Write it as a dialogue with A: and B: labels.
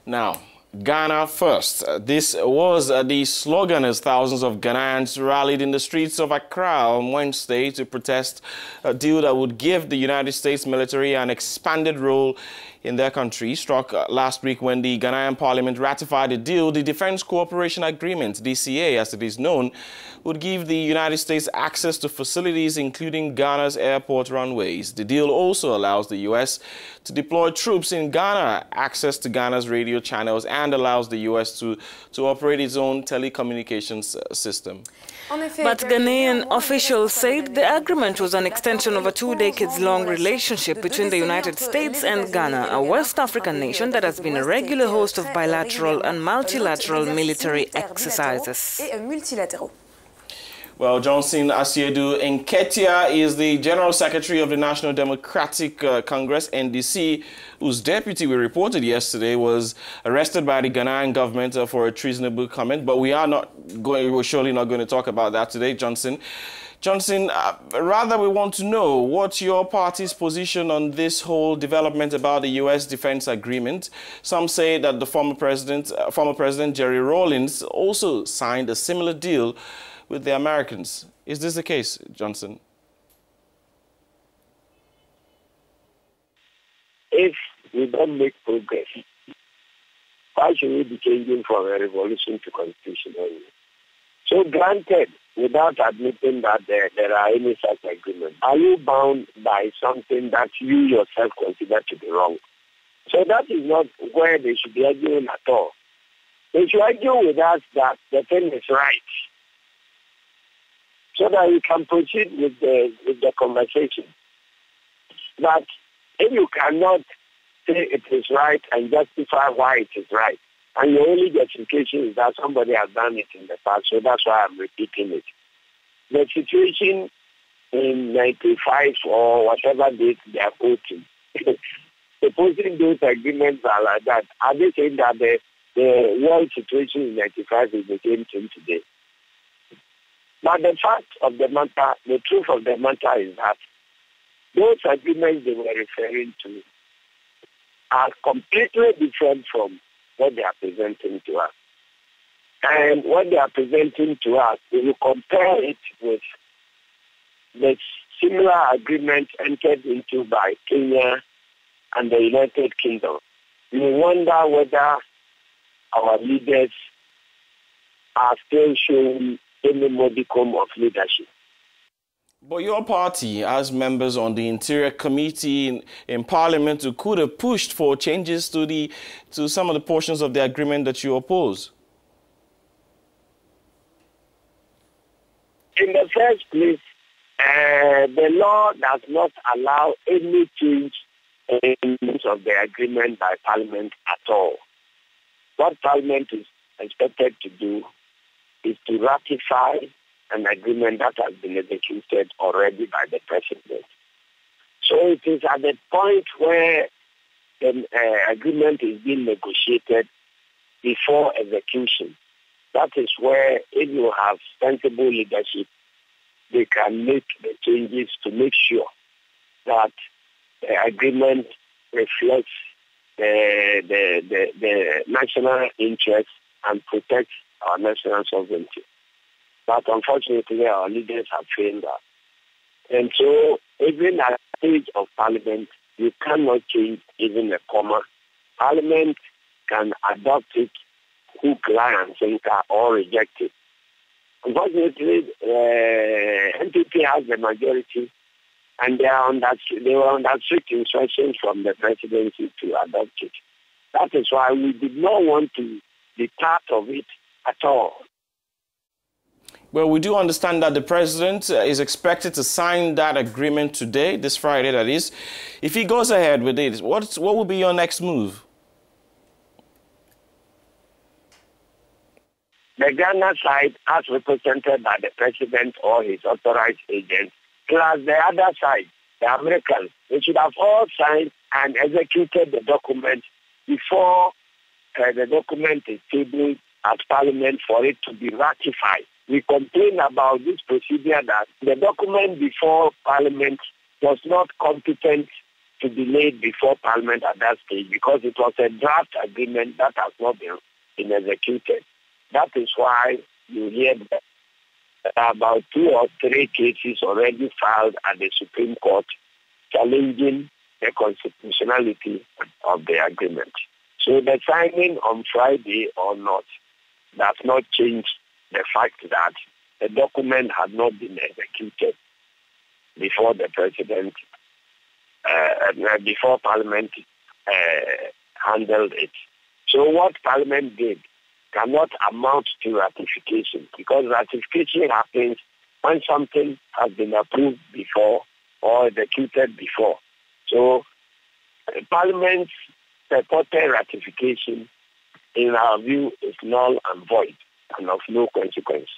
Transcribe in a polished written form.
A: Now, Ghana first. This was the slogan as thousands of Ghanaians rallied in the streets of Accra on Wednesday to protest a deal that would give the United States military an expanded role in their country. Struck last week when the Ghanaian Parliament ratified the deal, the Defense Cooperation Agreement, DCA as it is known, would give the United States access to facilities including Ghana's airport runways. The deal also allows the U.S. to deploy troops in Ghana, access to Ghana's radio channels, and allows the U.S. to operate its own telecommunications system.
B: But Ghanaian officials said the agreement was an extension of a 2 decades-long relationship between the United States and Ghana, a West African nation that has been a regular host of bilateral and multilateral military exercises.
A: Well, Johnson Asiedu Nketia is the General Secretary of the National Democratic Congress, NDC, whose deputy, we reported yesterday, was arrested by the Ghanaian government for a treasonable comment. But we're surely not going to talk about that today, Johnson. Johnson, rather we want to know what's your party's position on this whole development about the U.S. defense agreement. Some say that the former President Jerry Rawlings also signed a similar deal with the Americans. Is this the case, Johnson?
C: If we don't make progress, why should we be changing from a revolution to constitutional? So granted, without admitting that there are any such agreements, are you bound by something that you yourself consider to be wrong? So that is not where they should be arguing at all. They should argue with us that the thing is right, so that we can proceed with the conversation. But if you cannot say it is right and justify why it is right, and your only justification is that somebody has done it in the past, so that's why I'm repeating it. The situation in 95 or whatever date they are quoting, supposing those agreements are like that, are they saying that the world situation in 95 is the same thing today? But the fact of the matter, the truth of the matter is that those agreements they were referring to are completely different from what they are presenting to us. And what they are presenting to us, we will compare it with the similar agreement entered into by Kenya and the United Kingdom. We wonder whether our leaders are still showing any modicum of leadership.
A: But your party has members on the Interior Committee in Parliament who could have pushed for changes to some of the portions of the agreement that you oppose.
C: In the first place, the law does not allow any change in terms of the agreement by Parliament at all. What Parliament is expected to do is to ratify an agreement that has been executed already by the President. So it is at the point where the agreement is being negotiated before execution. That is where, if you have sensible leadership, they can make the changes to make sure that the agreement reflects the national interest and protects our national sovereignty. But unfortunately, our leaders have failed us. And so, even at the stage of Parliament, you cannot change even a comma. Parliament can adopt it, hook, line, and sinker, or reject it. Unfortunately, NPP has the majority, and they were under strict instructions from the presidency to adopt it. That is why we did not want to be part of it at all.
A: Well, we do understand that the president is expected to sign that agreement today, this Friday that is. If he goes ahead with it, what will be your next move?
C: The Ghana side, as represented by the president or his authorized agent, plus the other side, the Americans, they should have all signed and executed the document before the document is tabled at Parliament for it to be ratified. We complain about this procedure that the document before Parliament was not competent to be laid before Parliament at that stage because it was a draft agreement that has not been executed. That is why you hear that there are about 2 or 3 cases already filed at the Supreme Court challenging the constitutionality of the agreement. So the signing on Friday or not does not change the fact that the document had not been executed before the President, before Parliament handled it. So what Parliament did cannot amount to ratification because ratification happens when something has been approved before or executed before. So Parliament's purported ratification, in our view, is null and void and of no consequence.